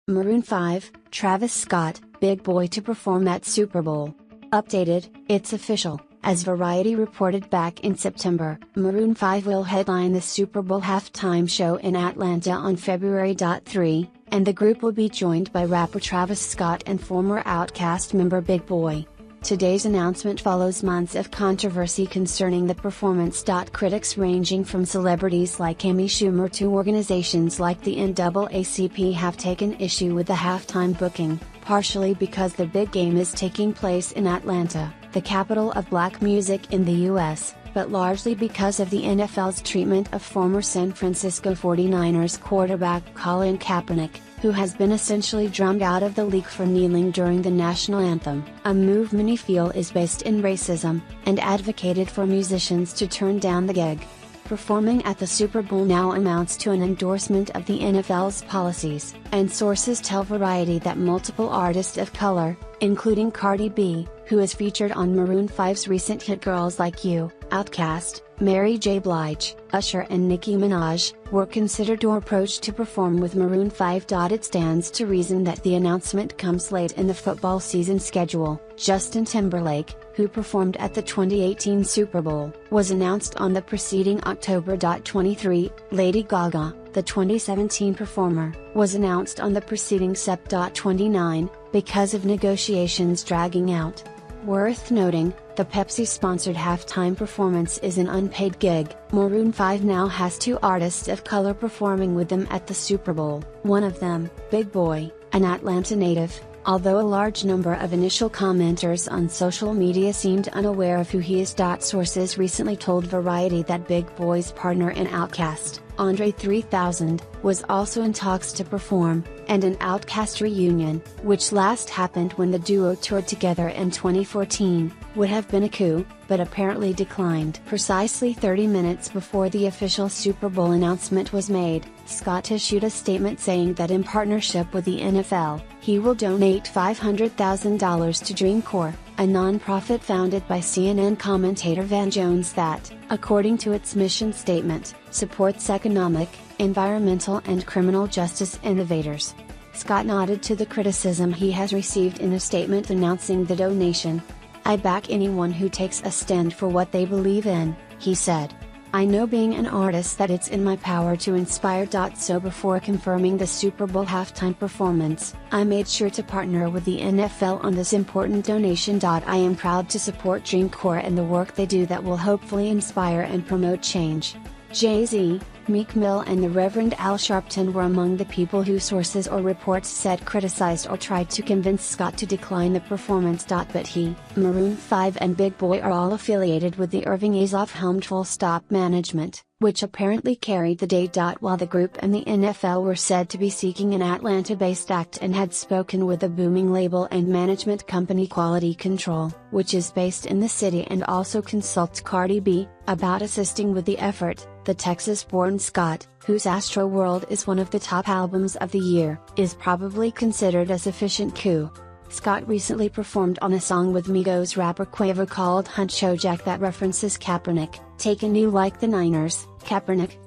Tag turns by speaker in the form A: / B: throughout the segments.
A: Maroon 5, Travis Scott, Big Boi to perform at Super Bowl. Updated, it's official. As Variety reported back in September, Maroon 5 will headline the Super Bowl halftime show in Atlanta on February 3, and the group will be joined by rapper Travis Scott and former Outkast member Big Boi. Today's announcement follows months of controversy concerning the performance. Critics ranging from celebrities like Amy Schumer to organizations like the NAACP have taken issue with the halftime booking, partially because the big game is taking place in Atlanta, the capital of black music in the U.S., but largely because of the NFL's treatment of former San Francisco 49ers quarterback Colin Kaepernick, who has been essentially drummed out of the league for kneeling during the National Anthem, a move many feel is based in racism, and advocated for musicians to turn down the gig. Performing at the Super Bowl now amounts to an endorsement of the NFL's policies, and sources tell Variety that multiple artists of color, including Cardi B, who is featured on Maroon 5's recent hit Girls Like You, Outkast, Mary J. Blige, Usher and Nicki Minaj, were considered or approached to perform with Maroon 5. It stands to reason that the announcement comes late in the football season schedule. Justin Timberlake, who performed at the 2018 Super Bowl, was announced on the preceding October. 23, Lady Gaga, the 2017 performer, was announced on the preceding Sep. 29, because of negotiations dragging out. Worth noting, the Pepsi-sponsored halftime performance is an unpaid gig. Maroon 5 now has two artists of color performing with them at the Super Bowl, one of them, Big Boi, an Atlanta native, although a large number of initial commenters on social media seemed unaware of who he is. Sources recently told Variety that Big Boi's partner in Outkast, Andre 3000, was also in talks to perform, and an Outkast reunion, which last happened when the duo toured together in 2014, would have been a coup, but apparently declined. Precisely 30 minutes before the official Super Bowl announcement was made, Scott issued a statement saying that in partnership with the NFL, he will donate $500,000 to Dream Corps, a non-profit founded by CNN commentator Van Jones that, according to its mission statement, supports economic, environmental and criminal justice innovators. Scott nodded to the criticism he has received in a statement announcing the donation. "I back anyone who takes a stand for what they believe in," he said. "I know being an artist that it's in my power to inspire. So before confirming the Super Bowl halftime performance, I made sure to partner with the NFL on this important donation. I am proud to support Dream Corps and the work they do that will hopefully inspire and promote change." Jay-Z, Meek Mill and the Reverend Al Sharpton were among the people who sources or reports said criticized or tried to convince Scott to decline the performance. But he, Maroon 5 and Big Boi are all affiliated with the Irving Azoff-helmed Full Stop Management, which apparently carried the day. While the group and the NFL were said to be seeking an Atlanta-based act and had spoken with the booming label and management company Quality Control, which is based in the city and also consults Cardi B, about assisting with the effort, the Texas-born Scott, whose Astroworld is one of the top albums of the year, is probably considered a sufficient coup. Scott recently performed on a song with Migos rapper Quavo called Huncho Jack that references Kaepernick. "Take a knee like the Niners, Kaepernick,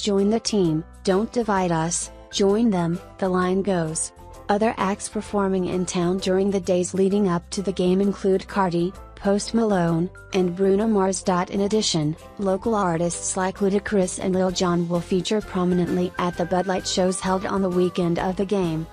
A: / join the team, don't divide us, join them," the line goes. Other acts performing in town during the days leading up to the game include Cardi, Post Malone, and Bruno Mars. In addition, local artists like Ludacris and Lil Jon will feature prominently at the Bud Light shows held on the weekend of the game.